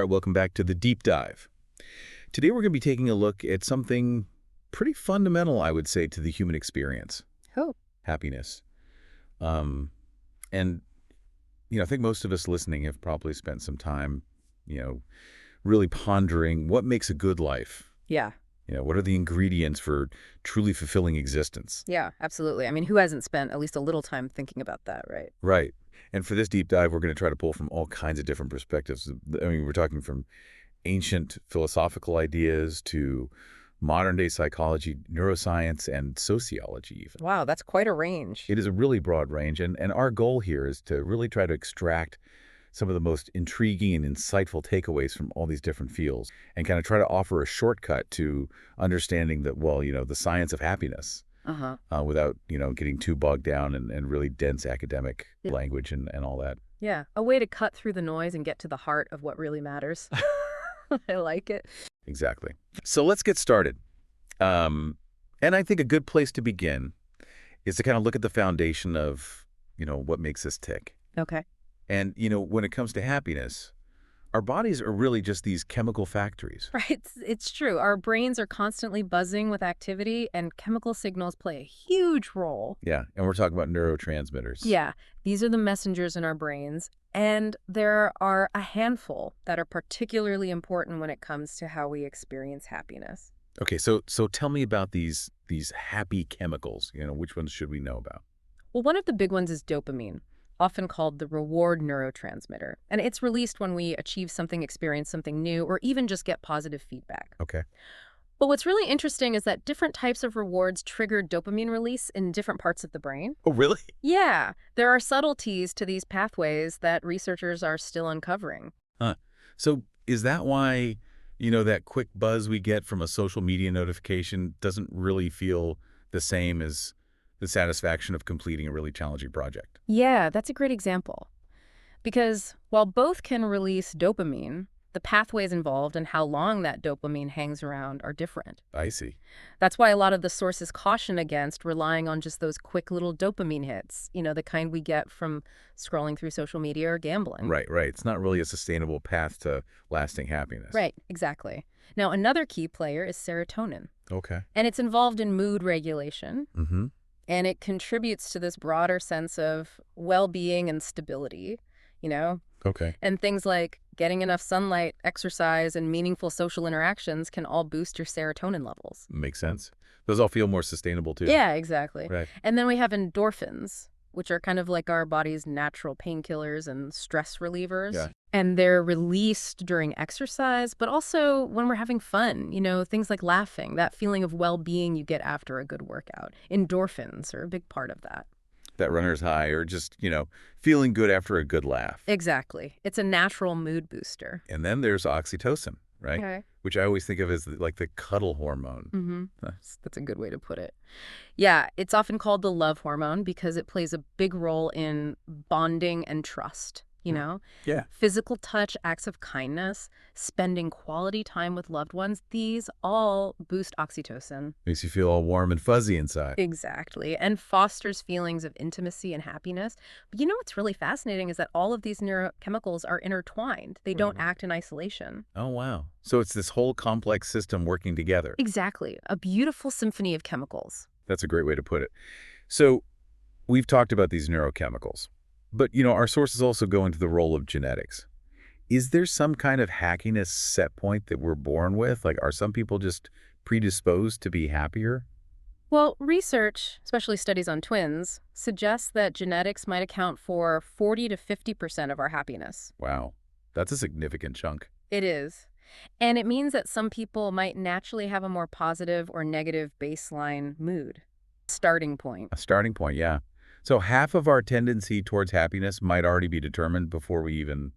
All right, welcome back to the deep dive. Today we're going to be taking a look at something pretty fundamental, I would say, to the human experience, Oh, happiness. Um, and I think most of us listening have probably spent some time, you know, really pondering what makes a good life. yeah. What are the ingredients for truly fulfilling existence? Yeah, absolutely. I mean, who hasn't spent at least a little time thinking about that, right? Right. And for this deep dive, we're going to try to pull from all kinds of different perspectives. I mean, we're talking from ancient philosophical ideas to modern day psychology, neuroscience, and sociology even. Wow, that's quite a range. It is a really broad range, and our goal here is to really try to extract some of the most intriguing and insightful takeaways from all these different fields and kind of try to offer a shortcut to understanding that, well, the science of happiness Uh-huh. without, getting too bogged down in really dense academic Yeah. language and all that. Yeah, a way to cut through the noise and get to the heart of what really matters. I like it. Exactly. So let's get started. And I think a good place to begin is to kind of look at the foundation of, what makes us tick. Okay. And, when it comes to happiness, our bodies are really just these chemical factories. Right, it's true. Our brains are constantly buzzing with activity, and chemical signals play a huge role. Yeah. And we're talking about neurotransmitters. Yeah, these are the messengers in our brains, and there are a handful that are particularly important when it comes to how we experience happiness. Okay. So tell me about these happy chemicals. Which ones should we know about? Well, one of the big ones is dopamine, often called the reward neurotransmitter. And it's released when we achieve something, experience something new, or even just get positive feedback. Okay. But what's really interesting is that different types of rewards trigger dopamine release in different parts of the brain. Oh, really? Yeah, there are subtleties to these pathways that researchers are still uncovering. Huh. So is that why, that quick buzz we get from a social media notification doesn't really feel the same as the satisfaction of completing a really challenging project? Yeah, that's a great example. Because while both can release dopamine, the pathways involved and how long that dopamine hangs around are different. I see. That's why a lot of the sources caution against relying on just those quick little dopamine hits, the kind we get from scrolling through social media or gambling. Right, right. It's not really a sustainable path to lasting happiness. Right, exactly. Now, another key player is serotonin, Okay. and it's involved in mood regulation, Mm-hmm. and it contributes to this broader sense of well-being and stability, you know? Okay. And things like getting enough sunlight, exercise, and meaningful social interactions can all boost your serotonin levels. Makes sense. Those all feel more sustainable too. Yeah, exactly. Right. And then we have endorphins, which are kind of like our body's natural painkillers and stress relievers. Yeah. And they're released during exercise, but also when we're having fun, things like laughing, that feeling of well-being you get after a good workout. Endorphins are a big part of that. That runner's high or just, feeling good after a good laugh. Exactly. It's a natural mood booster. And then there's oxytocin, right? Okay. Which I always think of as like the cuddle hormone. Mm-hmm. Huh. That's a good way to put it. Yeah, it's often called the love hormone because it plays a big role in bonding and trust, Yeah. Physical touch, acts of kindness, spending quality time with loved ones, these all boost oxytocin. Makes you feel all warm and fuzzy inside. Exactly, and fosters feelings of intimacy and happiness. But what's really fascinating is that all of these neurochemicals are intertwined. They don't act in isolation. Oh, wow. So it's this whole complex system working together. Exactly, a beautiful symphony of chemicals. That's a great way to put it. So we've talked about these neurochemicals, but, our sources also go into the role of genetics. Is there some kind of happiness set point that we're born with? Like, are some people just predisposed to be happier? Well, research, especially studies on twins, suggests that genetics might account for 40 to 50% of our happiness. Wow. That's a significant chunk. It is. And it means that some people might naturally have a more positive or negative baseline mood. Starting point. A starting point, yeah. So half of our tendency towards happiness might already be determined before we even,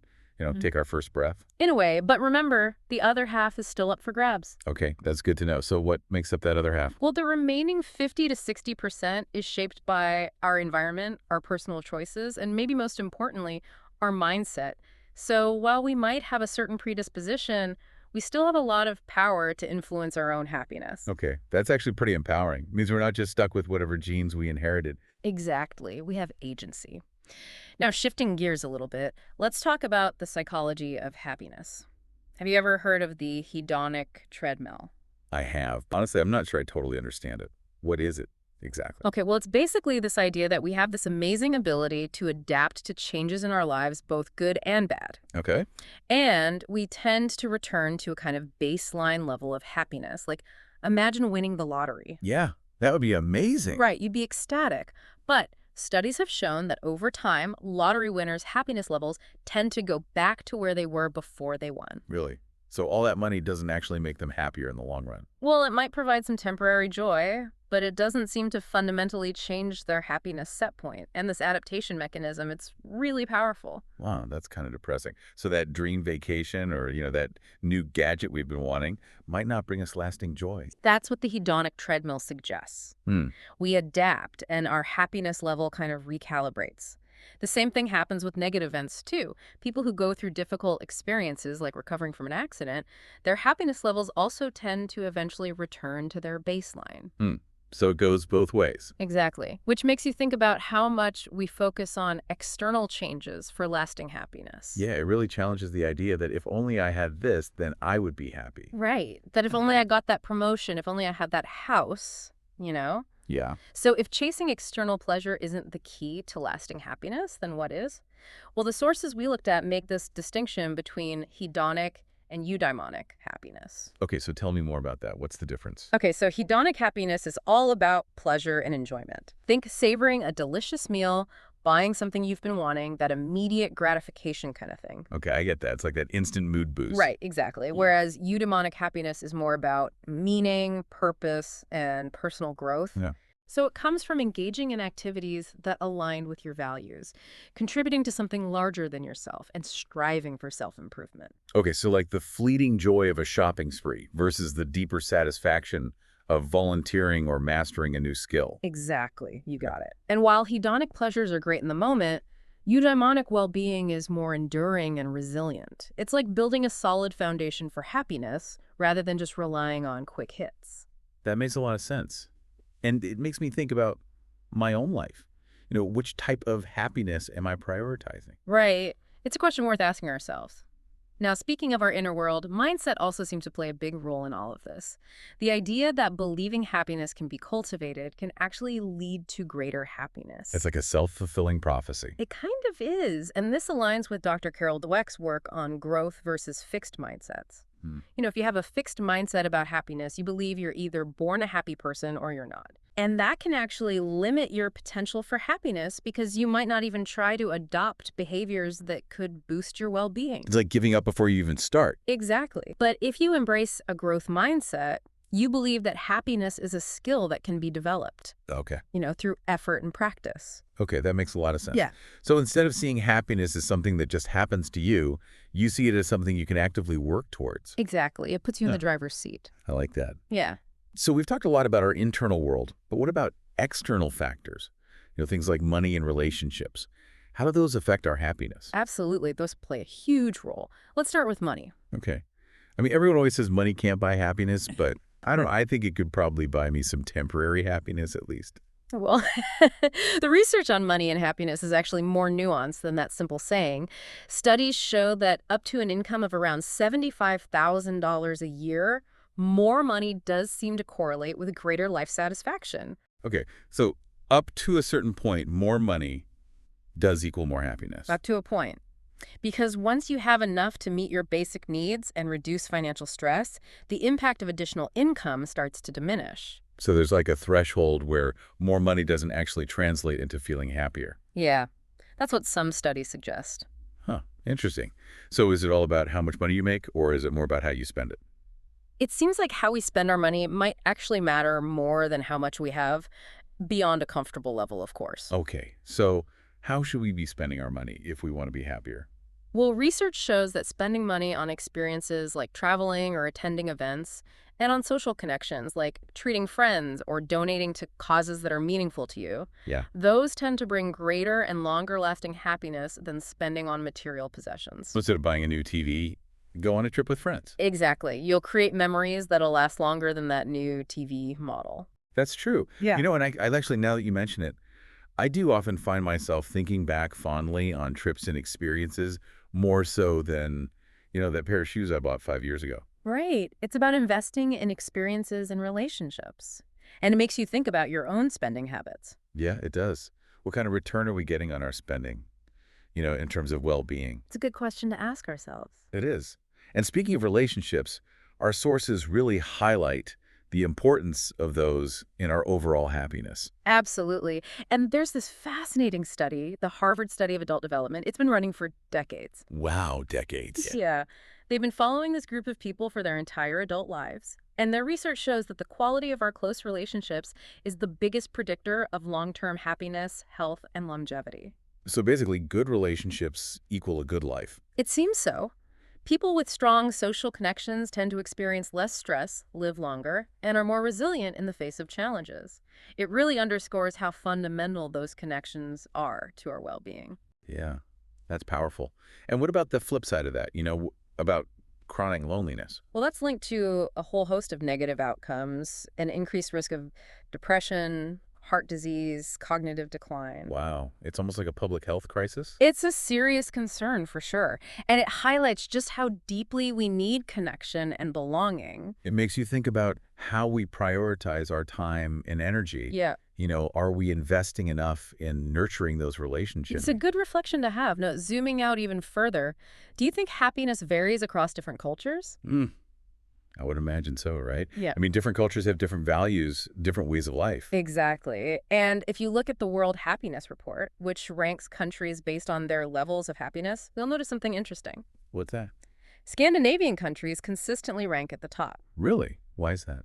take our first breath. In a way, but remember, the other half is still up for grabs. Okay, that's good to know. So what makes up that other half? Well, the remaining 50 to 60% is shaped by our environment, our personal choices, and maybe most importantly, our mindset. So while we might have a certain predisposition, we still have a lot of power to influence our own happiness. Okay, that's actually pretty empowering. It means we're not just stuck with whatever genes we inherited. Exactly. We have agency. Now, shifting gears a little bit, let's talk about the psychology of happiness. Have you ever heard of the hedonic treadmill? I have. Honestly, I'm not sure I totally understand it. What is it exactly? Okay, well, it's basically this idea that we have this amazing ability to adapt to changes in our lives, both good and bad. Okay. And we tend to return to a kind of baseline level of happiness. Like, imagine winning the lottery. Yeah, that would be amazing. Right, you'd be ecstatic. But studies have shown that over time, lottery winners' happiness levels tend to go back to where they were before they won. Really. So all that money doesn't actually make them happier in the long run. Well, it might provide some temporary joy, but it doesn't seem to fundamentally change their happiness set point. And this adaptation mechanism, it's really powerful. Wow, that's kind of depressing. So that dream vacation or, that new gadget we've been wanting might not bring us lasting joy. That's what the hedonic treadmill suggests. Hmm. We adapt, and our happiness level kind of recalibrates. The same thing happens with negative events, too. People who go through difficult experiences, like recovering from an accident, their happiness levels also tend to eventually return to their baseline. Hmm. So it goes both ways. Exactly. Which makes you think about how much we focus on external changes for lasting happiness. Yeah, it really challenges the idea that if only I had this, then I would be happy. Right. That if only I got that promotion, if only I had that house, you know? Yeah. So if chasing external pleasure isn't the key to lasting happiness, then what is? Well, the sources we looked at make this distinction between hedonic and eudaimonic happiness. Okay, so tell me more about that. What's the difference? Okay, so hedonic happiness is all about pleasure and enjoyment. Think savoring a delicious meal, buying something you've been wanting, that immediate gratification kind of thing. Okay, I get that. It's like that instant mood boost. Right, exactly. Whereas eudaimonic happiness is more about meaning, purpose, and personal growth. Yeah. So it comes from engaging in activities that align with your values, contributing to something larger than yourself, and striving for self-improvement. Okay, so like the fleeting joy of a shopping spree versus the deeper satisfaction of volunteering or mastering a new skill. Exactly, you got it. And while hedonic pleasures are great in the moment, eudaimonic well-being is more enduring and resilient. It's like building a solid foundation for happiness rather than just relying on quick hits. That makes a lot of sense. And it makes me think about my own life. Which type of happiness am I prioritizing? Right. It's a question worth asking ourselves. Now, speaking of our inner world, mindset also seems to play a big role in all of this. The idea that believing happiness can be cultivated can actually lead to greater happiness. It's like a self-fulfilling prophecy. It kind of is, and this aligns with Dr. Carol Dweck's work on growth versus fixed mindsets. Hmm. If you have a fixed mindset about happiness, you believe you're either born a happy person or you're not. And that can actually limit your potential for happiness because you might not even try to adopt behaviors that could boost your well-being. It's like giving up before you even start. Exactly. But if you embrace a growth mindset, you believe that happiness is a skill that can be developed, Okay. through effort and practice. Okay, that makes a lot of sense. Yeah. So instead of seeing happiness as something that just happens to you, you see it as something you can actively work towards. Exactly. It puts you in Yeah. the driver's seat. I like that. Yeah. So we've talked a lot about our internal world, but what about external factors? Things like money and relationships. How do those affect our happiness? Absolutely. Those play a huge role. Let's start with money. Okay. I mean, everyone always says money can't buy happiness, but I don't know. I think it could probably buy me some temporary happiness at least. Well, the research on money and happiness is actually more nuanced than that simple saying. Studies show that up to an income of around $75,000 a year, more money does seem to correlate with greater life satisfaction. Okay. So up to a certain point, more money does equal more happiness. Up to a point. Because once you have enough to meet your basic needs and reduce financial stress, the impact of additional income starts to diminish. So there's like a threshold where more money doesn't actually translate into feeling happier. Yeah, that's what some studies suggest. Huh. Interesting. So is it all about how much money you make, or is it more about how you spend it? It seems like how we spend our money might actually matter more than how much we have, beyond a comfortable level, of course. Okay. So how should we be spending our money if we want to be happier? Well, research shows that spending money on experiences like traveling or attending events, and on social connections like treating friends or donating to causes that are meaningful to you, Yeah. those tend to bring greater and longer-lasting happiness than spending on material possessions. Instead of buying a new TV, go on a trip with friends. Exactly. You'll create memories that'll last longer than that new TV model. That's true. Yeah. And I actually, now that you mention it, I do often find myself thinking back fondly on trips and experiences more so than, That pair of shoes I bought 5 years ago. Right. It's about investing in experiences and relationships. And it makes you think about your own spending habits. Yeah, it does. What kind of return are we getting on our spending, in terms of well-being? It's a good question to ask ourselves. It is. And speaking of relationships, our sources really highlight the importance of those in our overall happiness. Absolutely. And there's this fascinating study, the Harvard Study of Adult Development. It's been running for decades. Wow, decades. Yeah. They've been following this group of people for their entire adult lives. And their research shows that the quality of our close relationships is the biggest predictor of long-term happiness, health, and longevity. So basically, good relationships equal a good life. It seems so. People with strong social connections tend to experience less stress, live longer, and are more resilient in the face of challenges. It really underscores how fundamental those connections are to our well-being. Yeah, that's powerful. And what about the flip side of that, about chronic loneliness? Well, that's linked to a whole host of negative outcomes, an increased risk of depression, heart disease, cognitive decline. Wow, it's almost like a public health crisis? It's a serious concern for sure, and it highlights just how deeply we need connection and belonging. It makes you think about how we prioritize our time and energy. Yeah, Are we investing enough in nurturing those relationships? it's a good reflection to have. No, zooming out even further, do you think happiness varies across different cultures? I would imagine so, right? Yeah. I mean, different cultures have different values, different ways of life. Exactly. And if you look at the World Happiness Report, which ranks countries based on their levels of happiness, you'll notice something interesting. What's that? Scandinavian countries consistently rank at the top. Really? Why is that?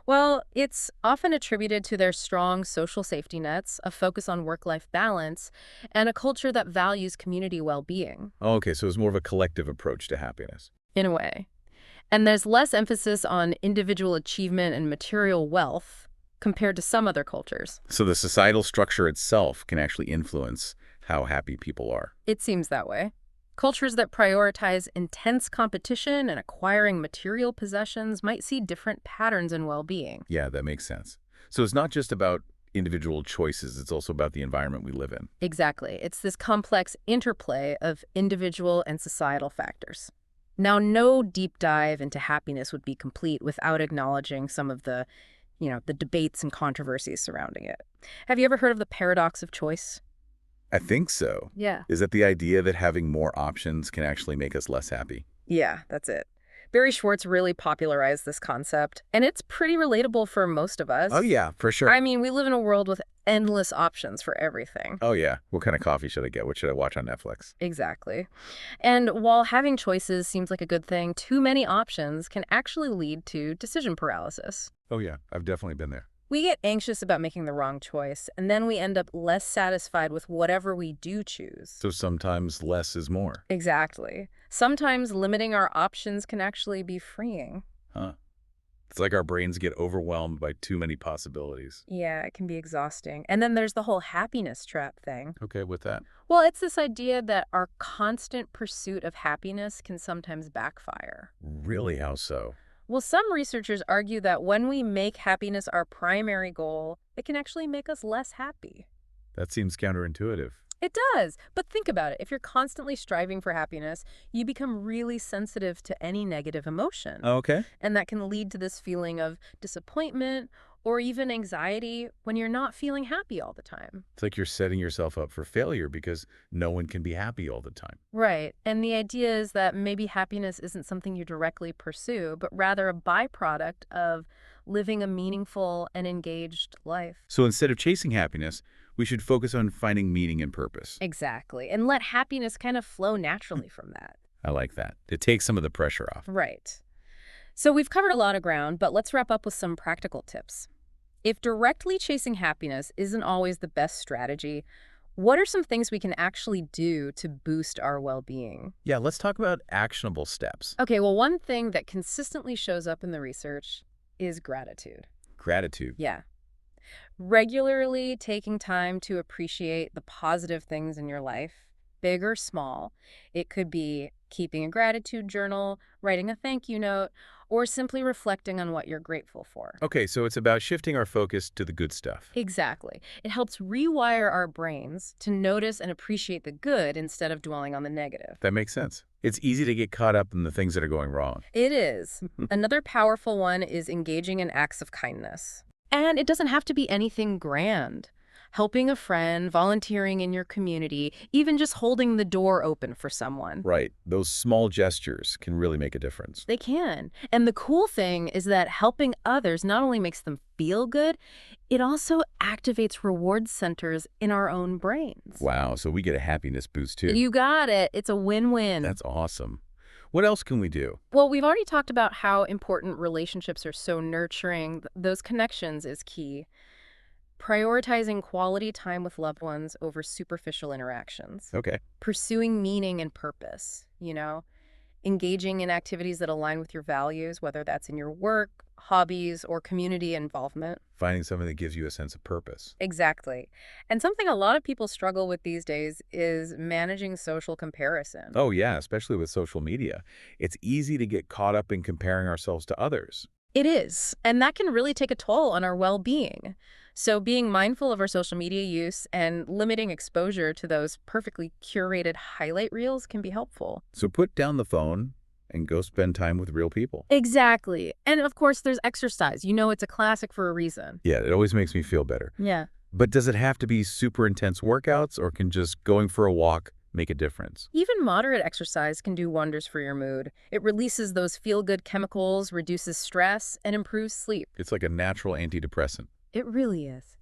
Well, it's often attributed to their strong social safety nets, a focus on work-life balance, and a culture that values community well-being, Oh, okay, so it's more of a collective approach to happiness. in a way. And there's less emphasis on individual achievement and material wealth compared to some other cultures. So the societal structure itself can actually influence how happy people are. It seems that way. Cultures that prioritize intense competition and acquiring material possessions might see different patterns in well-being. Yeah, that makes sense. So it's not just about individual choices, it's also about the environment we live in. Exactly. It's this complex interplay of individual and societal factors. Now, no deep dive into happiness would be complete without acknowledging some of the debates and controversies surrounding it. Have you ever heard of the paradox of choice? I think so. Yeah. Is that the idea that having more options can actually make us less happy? Yeah, that's it. Barry Schwartz really popularized this concept, and it's pretty relatable for most of us. Oh, yeah, for sure. I mean, we live in a world with endless options for everything. Oh, yeah. What kind of coffee should I get? What should I watch on Netflix? Exactly. And while having choices seems like a good thing, too many options can actually lead to decision paralysis. Oh, yeah. I've definitely been there. We get anxious about making the wrong choice, and then we end up less satisfied with whatever we do choose. So sometimes less is more. Exactly. Sometimes limiting our options can actually be freeing. Huh. It's like our brains get overwhelmed by too many possibilities. Yeah, it can be exhausting. And then there's the whole happiness trap thing. Okay, with that. Well, it's this idea that our constant pursuit of happiness can sometimes backfire. Really, how so? Well, some researchers argue that when we make happiness our primary goal, it can actually make us less happy. That seems counterintuitive. It does. But think about it. If you're constantly striving for happiness, you become really sensitive to any negative emotion. Okay. And that can lead to this feeling of disappointment or even anxiety when you're not feeling happy all the time. It's like you're setting yourself up for failure because no one can be happy all the time. Right. And the idea is that maybe happiness isn't something you directly pursue, but rather a byproduct of living a meaningful and engaged life. So instead of chasing happiness, we should focus on finding meaning and purpose. Exactly. And let happiness kind of flow naturally from that. I like that. It takes some of the pressure off. Right. So we've covered a lot of ground, but let's wrap up with some practical tips. If directly chasing happiness isn't always the best strategy, what are some things we can actually do to boost our well-being? Yeah, let's talk about actionable steps. Okay, well, one thing that consistently shows up in the research is gratitude. Gratitude. Yeah. Regularly taking time to appreciate the positive things in your life, big or small. It could be keeping a gratitude journal, writing a thank you note, or simply reflecting on what you're grateful for. Okay, so it's about shifting our focus to the good stuff. Exactly. It helps rewire our brains to notice and appreciate the good instead of dwelling on the negative. That makes sense. It's easy to get caught up in the things that are going wrong. It is. Another powerful one is engaging in acts of kindness. And it doesn't have to be anything grand. Helping a friend, volunteering in your community, even just holding the door open for someone. Right. Those small gestures can really make a difference. They can. And the cool thing is that helping others not only makes them feel good, it also activates reward centers in our own brains. Wow, so we get a happiness boost too. You got it. It's a win-win. That's awesome. What else can we do? Well, we've already talked about how important relationships are so nurturing. Those connections is key. Prioritizing quality time with loved ones over superficial interactions. Okay. Pursuing meaning and purpose, engaging in activities that align with your values, whether that's in your work, hobbies, or community involvement. Finding something that gives you a sense of purpose. Exactly. And something a lot of people struggle with these days is managing social comparison. Oh yeah, especially with social media. It's easy to get caught up in comparing ourselves to others. It is, and that can really take a toll on our well-being. So being mindful of our social media use and limiting exposure to those perfectly curated highlight reels can be helpful. So put down the phone and go spend time with real people. Exactly. And of course, there's exercise. It's a classic for a reason. Yeah, it always makes me feel better. Yeah. But does it have to be super intense workouts, or can just going for a walk make a difference? Even moderate exercise can do wonders for your mood. It releases those feel-good chemicals, reduces stress, and improves sleep. It's like a natural antidepressant. It really is.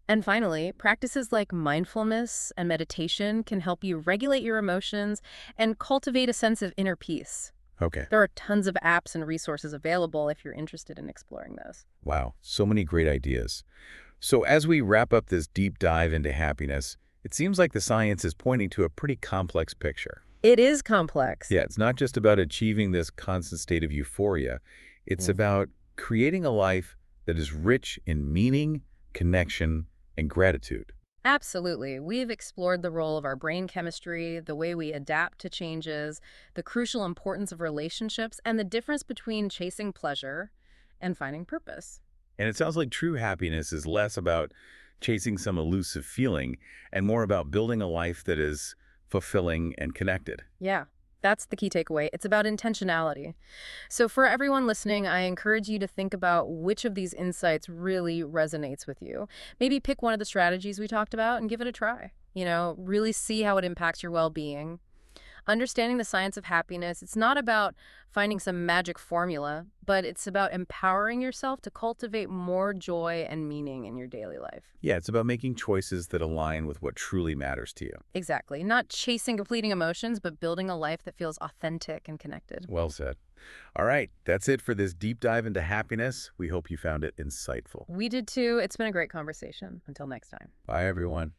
And finally, practices like mindfulness and meditation can help you regulate your emotions and cultivate a sense of inner peace. Okay. There are tons of apps and resources available if you're interested in exploring those. Wow, so many great ideas. So as we wrap up this deep dive into happiness, it seems like the science is pointing to a pretty complex picture. It is complex. Yeah, it's not just about achieving this constant state of euphoria. It's about creating a life that is rich in meaning, connection, and gratitude. Absolutely. We've explored the role of our brain chemistry, the way we adapt to changes, the crucial importance of relationships, and the difference between chasing pleasure and finding purpose. And it sounds like true happiness is less about chasing some elusive feeling and more about building a life that is fulfilling and connected. Yeah, that's the key takeaway. It's about intentionality. So for everyone listening, I encourage you to think about which of these insights really resonates with you. Maybe pick one of the strategies we talked about and give it a try. Really see how it impacts your well-being. Understanding the science of happiness, it's not about finding some magic formula, but it's about empowering yourself to cultivate more joy and meaning in your daily life. Yeah, it's about making choices that align with what truly matters to you. Exactly. Not chasing completing emotions, but building a life that feels authentic and connected. Well said. All right, that's it for this deep dive into happiness. We hope you found it insightful. We did too. It's been a great conversation. Until next time. Bye, everyone.